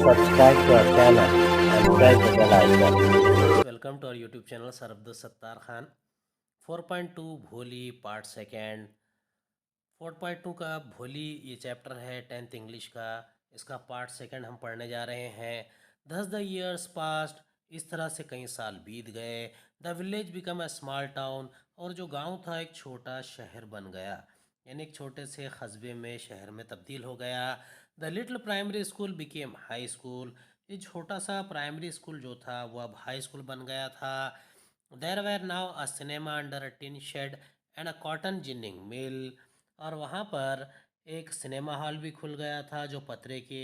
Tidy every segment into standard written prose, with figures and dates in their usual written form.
subscribe to our channel and press the bell icon. Welcome to our YouTube channel Sarabdus Sattar Khan. 4.2 भोली part second. 4.2 का भोली ये chapter है 10th English का। इसका part second हम पढ़ने जा रहे हैं। Thus the years passed, इस तरह से कई साल बीत गए। The village become a small town, और जो गांव था एक छोटा शहर बन गया, यानी एक छोटे से कस्बे में शहर में तब्दील हो गया। The little primary school became high school, ये छोटा सा प्राइमरी स्कूल जो था वो अब हाई स्कूल बन गया था। There were now a cinema under a tin shed and a cotton ginning mill, और वहाँ पर एक सिनेमा हॉल भी खुल गया था जो पतरे के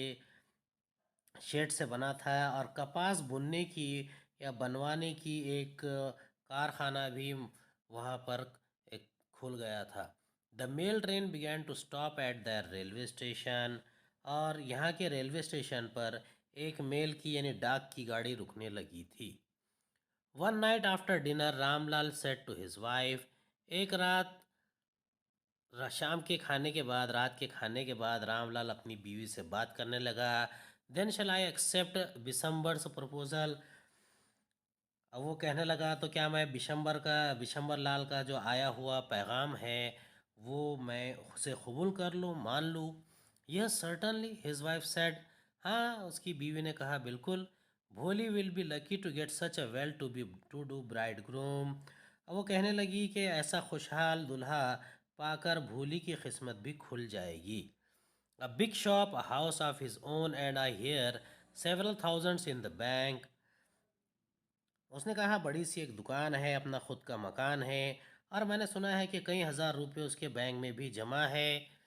शेड से बना था, और कपास बुनने की या बनवाने की एक कारखाना भी वहाँ पर एक खुल गया था। The mail train began to stop at the railway station, और यहाँ के रेलवे स्टेशन पर एक मेल की यानी डाक की गाड़ी रुकने लगी थी। One night after dinner Ramlal said to his wife, एक रात शाम के खाने के बाद, रात के खाने के बाद रामलाल अपनी बीवी से बात करने लगा। Then shall I accept Bishambar's proposal, अब वो कहने लगा तो क्या मैं बिशंबर लाल का जो आया हुआ पैगाम है वो मैं उसे कबूल कर लूँ, मान लूँ। Yes certainly his wife said, हाँ उसकी बीवी ने कहा बिल्कुल। Bholi will be lucky to get such a well to do bridegroom, अब वो कहने लगी कि ऐसा खुशहाल दुल्हा पाकर भोली की किस्मत भी खुल जाएगी। A big shop, a house of his own and I hear several thousands in the bank, उसने कहा बड़ी सी एक दुकान है, अपना खुद का मकान है, और मैंने सुना है कि कई हज़ार रुपये उसके बैंक में भी जमा है।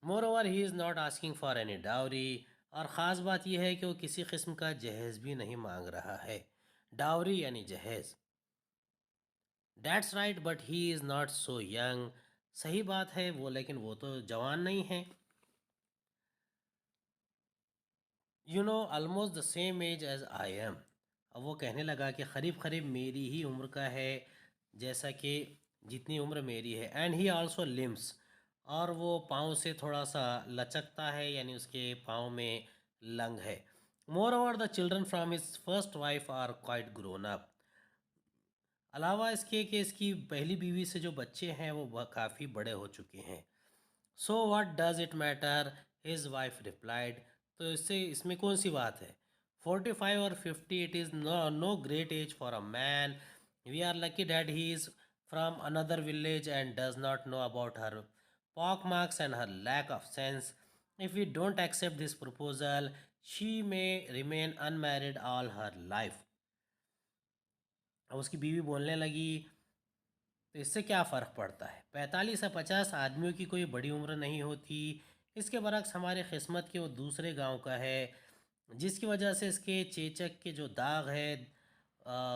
More over he is not asking for any dowry, और ख़ास बात यह है कि वो किसी किस्म का जहेज़ भी नहीं मांग रहा है। डाउरी यानी जहेज़। That's right but he is not so young, सही बात है वो, लेकिन वो तो जवान नहीं है। You know almost the same age as I am, अब वो कहने लगा कि करीब करीब मेरी ही उम्र का है, जैसा कि जितनी उम्र मेरी है। एंड ही आल्सो लिम्स, और वो पाँव से थोड़ा सा लचकता है, यानी उसके पाँव में लंग है। Moreover the children from his first wife are quite grown up, अलावा इसके कि इसकी पहली बीवी से जो बच्चे हैं वो काफ़ी बड़े हो चुके हैं। So what does it matter, his wife replied, तो इससे इसमें कौन सी बात है। 45 और 50 it is no great age for a man, we are lucky that he is from another village and does not know about her pock marks and her lack of sense, if we don't accept this proposal she may remain unmarried all her life. अब उसकी बीवी बोलने लगी तो इससे क्या फ़र्क पड़ता है, 45 से 50 आदमियों की कोई बड़ी उम्र नहीं होती। इसके बरक्स हमारे किस्मत के वो दूसरे गांव का है, जिसकी वजह से इसके चेचक के जो दाग है,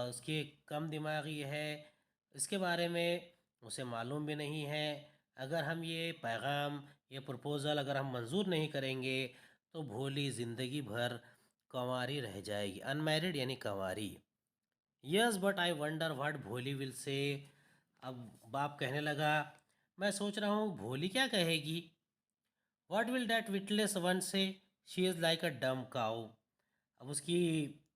उसके कम दिमागी है, इसके बारे में उसे मालूम भी नहीं है। अगर हम ये पैगाम, ये प्रपोज़ल अगर हम मंजूर नहीं करेंगे तो भोली ज़िंदगी भर कंवारी रह जाएगी, अनमैरिड यानी कंवारी। Yes but I wonder what Bholi will say, अब बाप कहने लगा मैं सोच रहा हूँ भोली क्या कहेगी। What will that witless one से, शी इज़ लाइक अ डम काउ, अब उसकी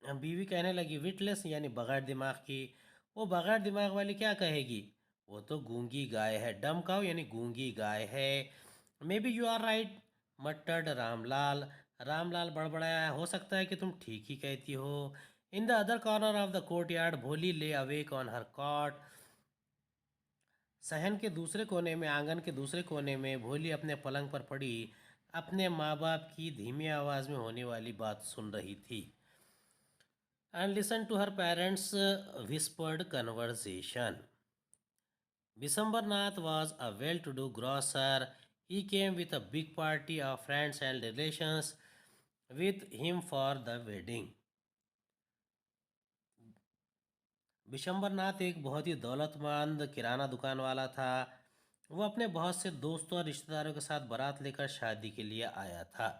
बीवी कहने लगी विटलेस यानी बगैर दिमाग की, वो बगैर दिमाग वाली क्या कहेगी, वो तो गूंगी गाय है। डम काउ यानी गूंगी गाय है। Maybe you are right muttered Ramlal, Ramlal बड़बड़ाया, हो सकता है कि तुम ठीक ही कहती हो। In the other corner of the courtyard Bholi lay awake on her cot, सहन के दूसरे कोने में, आंगन के दूसरे कोने में भोली अपने पलंग पर पड़ी अपने माँ बाप की धीमी आवाज़ में होने वाली बात सुन रही थी। And listen to her parents whispered conversation. Bishambarnath was a well-to-do grocer. He came with a big party of friends and relations with him for the wedding. बिशंबरनाथ एक बहुत ही दौलतमंद किराना दुकान वाला था। वो अपने बहुत से दोस्तों और रिश्तेदारों के साथ बारात लेकर शादी के लिए आया था।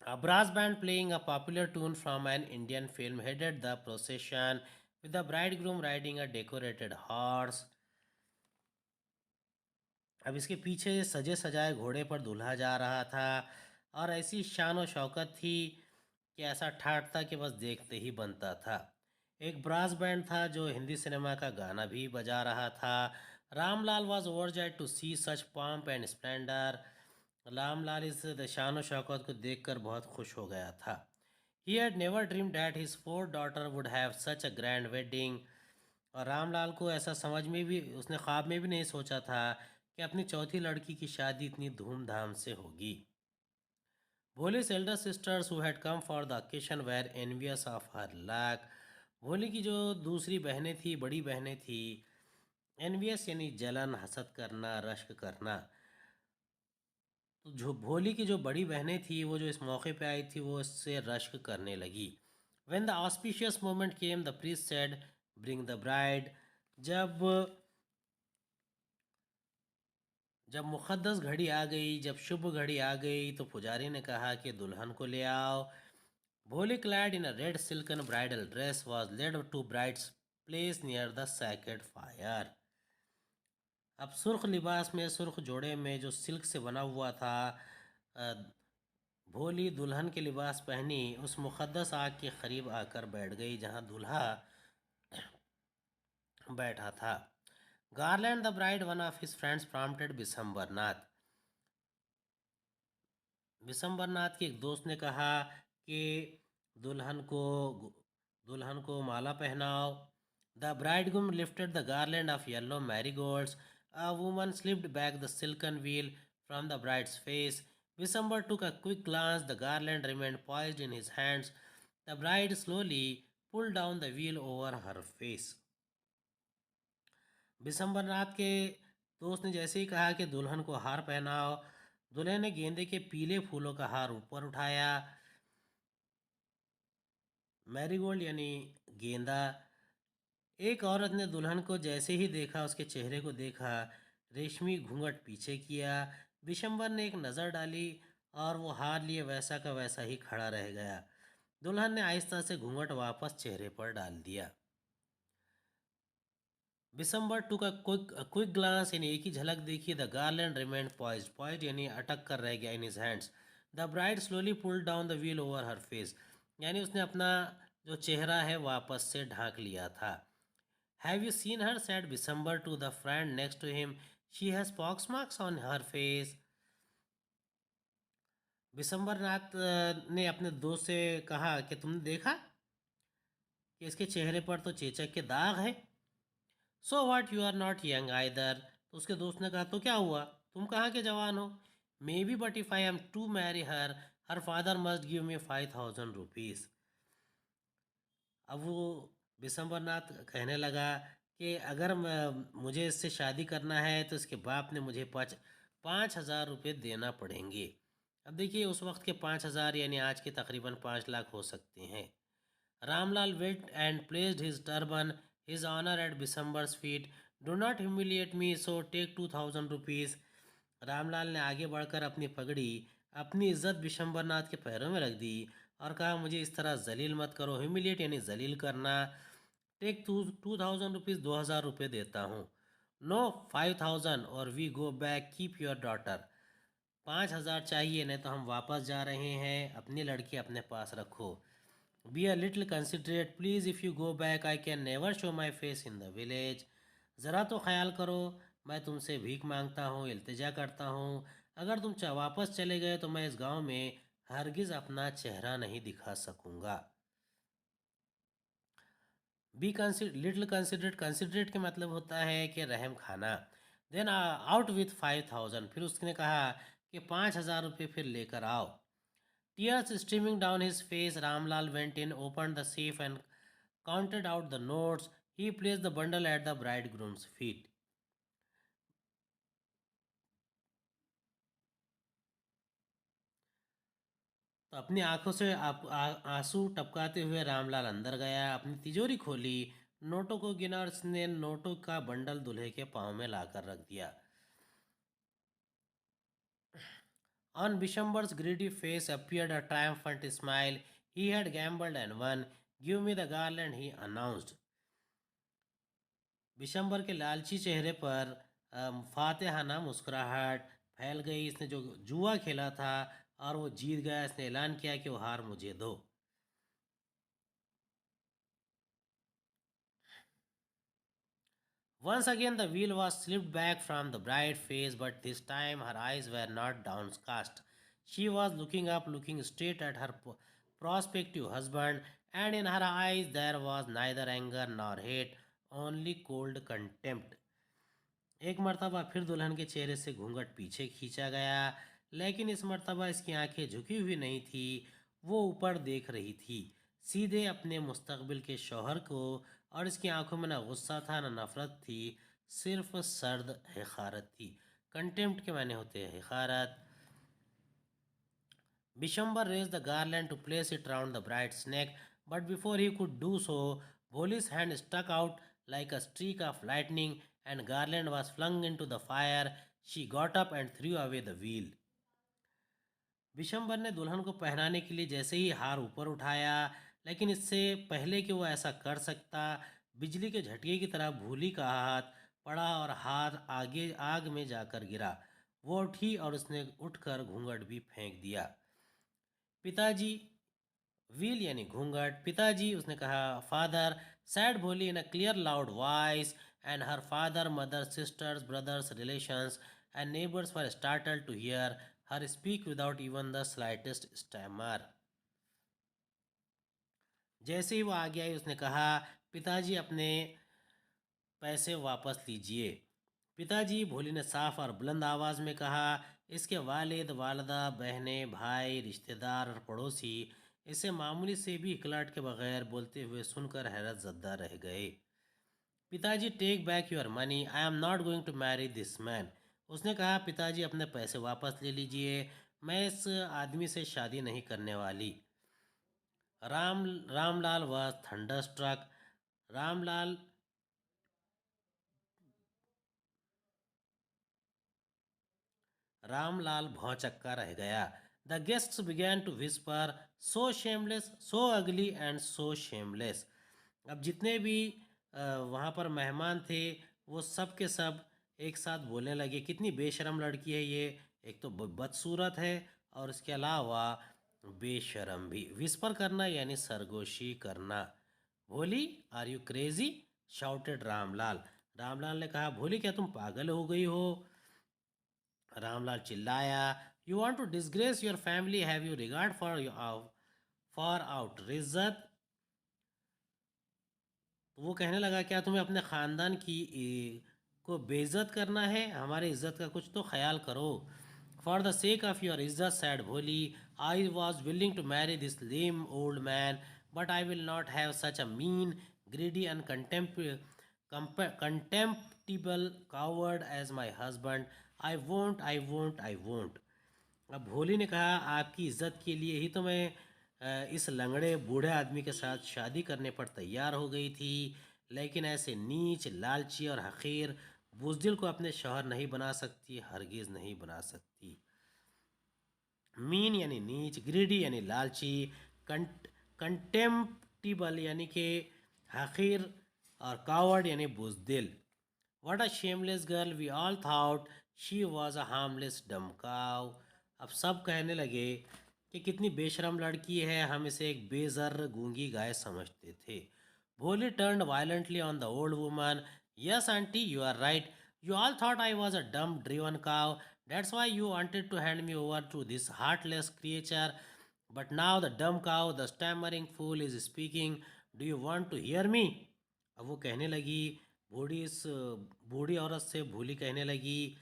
A brass band playing a popular tune from an Indian film headed the procession with the bridegroom riding a decorated horse. अब इसके पीछे सजे सजाए घोड़े पर दूल्हा जा रहा था। और ऐसी शान और शौकत थी कि ऐसा ठाठ था कि बस देखते ही बनता था। एक ब्रास बैंड था जो हिंदी सिनेमा का गाना भी बजा रहा था। Ramlal was overjoyed to see such pomp and splendour. Ramlal इस शान और शौकत को देखकर बहुत खुश हो गया था। He had never dreamed that his fourth daughter would have such a grand wedding। और रामलाल को ऐसा समझ में भी, उसने ख्वाब में भी नहीं सोचा था कि अपनी चौथी लड़की की शादी इतनी धूमधाम से होगी। भोली's elder sisters who had come for the occasion were envious of her luck। भोली की जो दूसरी बहनें थी, बड़ी बहनें थी, एनवियस यानी जलन, हसद करना, रश्क करना। तो जो भोली की जो बड़ी बहनें थी, वो जो इस मौके पे आई थी, वो इससे रश्क करने लगी। When the auspicious moment came, the priest said, "Bring the bride"। जब जब मुक़द्दस घड़ी आ गई, जब शुभ घड़ी आ गई, तो पुजारी ने कहा कि दुल्हन को ले आओ। भोली, clad in a red silken bridal dress, was led to bride's place near the sacred fire। अब सुर्ख लिबास में, सुर्ख जोड़े में जो सिल्क से बना हुआ था, अ, भोली दुल्हन के लिबास पहनी उस मुक़द्दस आग के करीब आकर बैठ गई जहाँ दूल्हा बैठा था। Garland the bride, one of his friends prompted Bishambarnath. Bishambarnath के एक दोस्त ने कहा कि दुल्हन को दुल्हन को माला पहनाओ। The bridegroom lifted the garland of yellow marigolds. A woman slipped back the silken veil from the bride's face. December took a quick glance. The garland remained poised in his hands. The bride slowly pulled down the wheel over her face। बिशंबरनाथ के दोस्त ने जैसे ही कहा कि दुल्हन को हार पहनाओ, दुल्हन ने गेंदे के पीले फूलों का हार ऊपर उठाया। मैरीगोल्ड यानी गेंदा। एक औरत ने दुल्हन को जैसे ही देखा, उसके चेहरे को देखा, रेशमी घूंघट पीछे किया। बिशंबर ने एक नज़र डाली और वो हार लिए वैसा का वैसा ही खड़ा रह गया। दुल्हन ने आहिस्ता से घूंघट वापस चेहरे पर डाल दिया। बिशंबर टू का क्विक ग्लांस यानी एक ही झलक देखी। The garland remained poised. Poised यानी अटक कर रह गया in his hands. The bride slowly pulled down the wheel over her face, यानी उसने अपना जो चेहरा है वापस से ढांक लिया था। Have you seen her, said Bishambar to the friend next to him, she has pox marks on her face. Bishambarnath ने अपने दोस्त से कहा कि तुमने देखा कि इसके चेहरे पर तो चेचक के दाग है। So what, you are not young either. तो उसके दोस्त ने कहा तो क्या हुआ, तुम कहाँ के जवान हो। Maybe, but if I am to marry her, her father must give me 5,000 rupees. अब वो बिशंबरनाथ कहने लगा कि अगर मुझे इससे शादी करना है तो इसके बाप ने मुझे 5,000 रुपये देना पड़ेंगे। अब देखिए, उस वक्त के 5,000 यानी आज के तकरीबन 5 लाख हो सकते हैं। Ramlal went and placed his turban, his honor at Bishambar's feet. Do not humiliate me, so take 2,000 rupees। Ramlal ने आगे बढ़कर अपनी पगड़ी, अपनी इज्जत बिशंबरनाथ के पैरों में रख दी और कहा, मुझे इस तरह जलील मत करो। ह्यूमिलिएट यानी जलील करना। टेक 2,000 रुपीज़, 2,000 रुपये देता हूँ। नो, 5,000 और we go back, keep your daughter. 5,000 चाहिए, नहीं तो हम वापस जा रहे हैं, अपनी लड़की अपने पास रखो। Be a little considerate, please। If you go back, I can never show my face in the village। ज़रा तो ख्याल करो, मैं तुमसे भीख मांगता हूँ, इल्तिजा करता हूँ। अगर तुम वापस चले गए तो मैं इस गांव में हरगिज़ अपना चेहरा नहीं दिखा सकूँगा। बी लिटिल कंसिडरेट, कंसिडरेट के मतलब होता है कि रहम खाना। देन आउट विथ 5,000, फिर उसने कहा कि 5,000 रुपये फिर लेकर आओ। Tears streaming down his face, Ramlal went in, opened the safe, and counted out the notes। He placed the bundle at the bridegroom's feet। तो अपनी आंखों से आंसू टपकाते हुए रामलाल अंदर गया, अपनी तिजोरी खोली, नोटों को गिना और उसने नोटों का बंडल दूल्हे के पाँव में लाकर रख दिया। On Bishambar's greedy face appeared a triumphant smile। He had gambled and won। Give me the garland, he announced। Bishambar के लालची चेहरे पर फातेहाना मुस्कुराहट फैल गई। इसने जो जुआ खेला था और वो जीत गया। इसने ऐलान किया कि वो हार मुझे दो। Once again, the wheel was slipped back from the bright face, but this time her eyes were not downcast. She was looking up, looking straight at her prospective husband, and in her eyes there was neither anger nor hate, only cold contempt. एक मर्तबा फिर दुल्हन के चेहरे से घूंघट पीछे खींचा गया, लेकिन इस मर्तबा इसकी आंखें झुकी हुई नहीं थी। वो ऊपर देख रही थी, सीधे अपने मुस्तकबिल के शौहर को, और इसकी आंखों में न गुस्सा था न नफरत थी, सिर्फ सर्द हकारत थी। कंटेम्प्ट के माने होते हैं हकारत। Bishambar raised the garland to place it round the bride's neck, but before he could do so, Bholi's hand stuck out like a streak of lightning, and garland was flung into the fire. She got up and threw away the wheel. Vishambar ने दुल्हन को पहनाने के लिए जैसे ही हार ऊपर उठाया, लेकिन इससे पहले कि वो ऐसा कर सकता, बिजली के झटके की तरह भूली का हाथ पड़ा और हाथ आगे आग में जाकर गिरा। वो उठी और उसने उठकर घूंघट भी फेंक दिया। पिताजी, व्हील यानी घूंघट। पिताजी, उसने कहा। Father, said Bholi in a clear loud voice, and her father, mother, sisters, brothers, relations and neighbours were startled to hear her speak without even the slightest stammer. जैसे ही वो आगे आई उसने कहा, पिताजी अपने पैसे वापस लीजिए। पिताजी, भोली ने साफ और बुलंद आवाज़ में कहा। इसके वालिद, वालदा, बहनें, भाई, रिश्तेदार और पड़ोसी इसे मामूली से भी इकलाट के बगैर बोलते हुए सुनकर हैरत ज़दा रह गए। पिताजी, take back your money, I am not going to marry this man. उसने कहा, पिताजी अपने पैसे वापस ले लीजिए, मैं इस आदमी से शादी नहीं करने वाली। Ramlal was thunderstruck. रामलाल रामलाल भौचक्का रह गया। The guests began to whisper, so shameless, so ugly and so shameless. अब जितने भी वहाँ पर मेहमान थे, वो सब के सब एक साथ बोलने लगे, कितनी बेशरम लड़की है ये, एक तो बदसूरत है और इसके अलावा बेशरम भी। विस्पर करना यानी सरगोशी करना। Bholi, are you crazy, shouted Ramlal. Ramlal ने कहा, भोली क्या तुम पागल हो गई हो? रामलाल चिल्लाया, you want to disgrace your family, have you regard for out इज्जत। तो वो कहने लगा, क्या तुम्हें अपने ख़ानदान की को बेइज्जत करना है? हमारी इज्जत का कुछ तो ख्याल करो। For the sake of your इज्जत, said Bholi, I was willing to marry this lame old man, but I will not have such a mean, greedy and contemptible coward as my husband. I won't, I won't, I won't. अब भोली ने कहा, आपकी इज्जत के लिए ही तो मैं इस लंगड़े बूढ़े आदमी के साथ शादी करने पर तैयार हो गई थी, लेकिन ऐसे नीच, लालची और हकीर बुज़दिल को अपने शौहर नहीं बना सकती, हरगिज़ नहीं बना सकती। मीन यानी नीच, ग्रीडी यानी लालची, कंटेम्प्टिबल यानी कि हकीर, और कावर्ड यानी बुज़दिल। What a shameless girl, we all thought she was a harmless dumb cow. अब सब कहने लगे कि कितनी बेशरम लड़की है, हम इसे एक बेज़र गूंगी गाय समझते थे। भोली turned violently on the old woman. Yes, auntie, you are right. You all thought I was a dumb, driven cow. That's why you wanted to hand me over to this heartless creature. But now the dumb cow, the stammering fool is speaking. Do you want to hear me? अब वो कहने लगी, बूढ़ी औरत से भूली कहने लगी,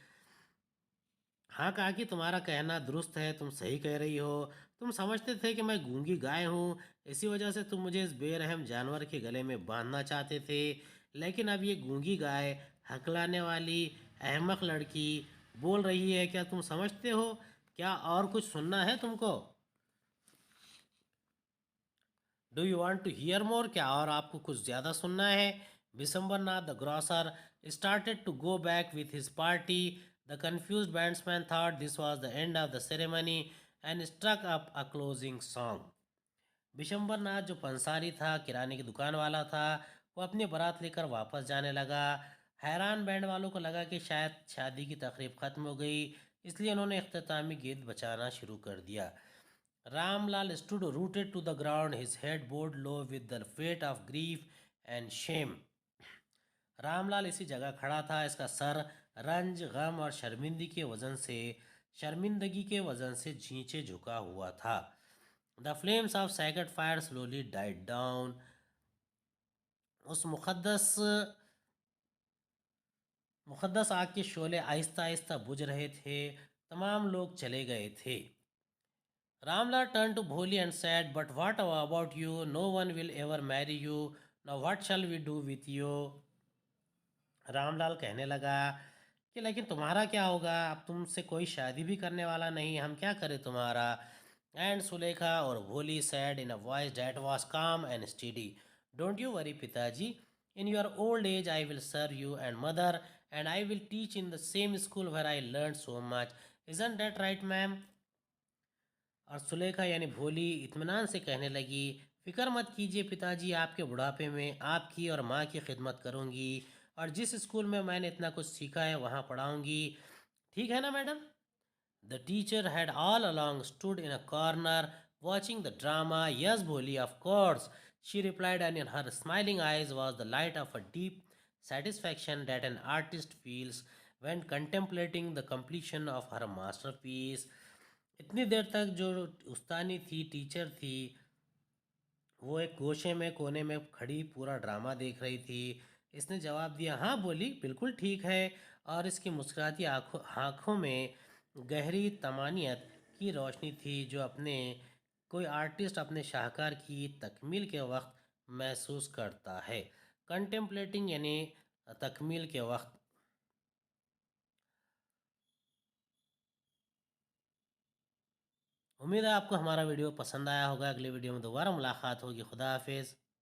हाँ काकी, तुम्हारा कहना दुरुस्त है, तुम सही कह रही हो। तुम समझते थे कि मैं गूंगी गाय हूँ, इसी वजह से तुम मुझे इस बेरहम जानवर के गले में बांधना चाहते थे, लेकिन अब ये गूंगी गाय, हकलाने वाली अहमक लड़की बोल रही है। क्या तुम समझते हो? क्या और कुछ सुनना है तुमको? Do you want to hear more? क्या और आपको कुछ ज़्यादा सुनना है? Bishambarnath the grocer started to go back with his party. The confused bandsman thought this was the end of the ceremony and struck up a closing song. बिशंबरनाथ जो पंसारी था, किराने की दुकान वाला था, वो अपनी बारात लेकर वापस जाने लगा। हैरान बैंड वालों को लगा कि शायद शादी की तकरीब ख़त्म हो गई, इसलिए उन्होंने इख्तितामी गीत बजाना शुरू कर दिया। Ramlal stood rooted to the ground, his head bowed low with the weight of grief and shame. Ramlal इसी जगह खड़ा था, इसका सर रंज, गम और शर्मिंदगी के वजन से नीचे झुका हुआ था। The flames of sacred fire slowly died down. उस मुक़द्दस आग के शोले आहिस्ता आहिस्ता बुझ रहे थे। तमाम लोग चले गए थे। Ramlal turned to Bholi and said, "But what about you? No one will ever marry you. Now what shall we do with you?" Ramlal कहने लगा कि लेकिन तुम्हारा क्या होगा, अब तुमसे कोई शादी भी करने वाला नहीं, हम क्या करें तुम्हारा। एंड सुलेखा और भोली said in a voice that was calm and steady, "Don't you worry पिताजी, in your old age I will serve you and mother, and I will teach in the same school where I learned so much. Isn't that right, ma'am?" और सुलेखा यानी भोली इत्मीनान से कहने लगी, फ़िक्र मत कीजिए पिताजी, आपके बुढ़ापे में आपकी और माँ की खिदमत करूँगी और जिस स्कूल में मैंने इतना कुछ सीखा है वहाँ पढ़ाऊँगी। ठीक है ना madam? The teacher had all along stood in a corner watching the drama. Yes Bholi, of course, she replied, and in her smiling eyes was the light of a deep satisfaction that an artist feels when contemplating the completion of her masterpiece. इतनी देर तक जो उस्तानी थी, teacher थी, वो एक गोशे में कोने में खड़ी पूरा ड्रामा देख रही थी। इसने जवाब दिया, हाँ बोली, बिल्कुल ठीक है। और इसकी मुस्कुराती आँखों आँखों में गहरी तमानियत की रोशनी थी जो अपने कोई आर्टिस्ट अपने शाहकार की तकमील के वक्त महसूस करता है। कंटेम्पलेटिंग यानी तकमील के वक्त। उम्मीद है आपको हमारा वीडियो पसंद आया होगा। अगली वीडियो में दोबारा मुलाकात होगी। खुदा हाफिज़।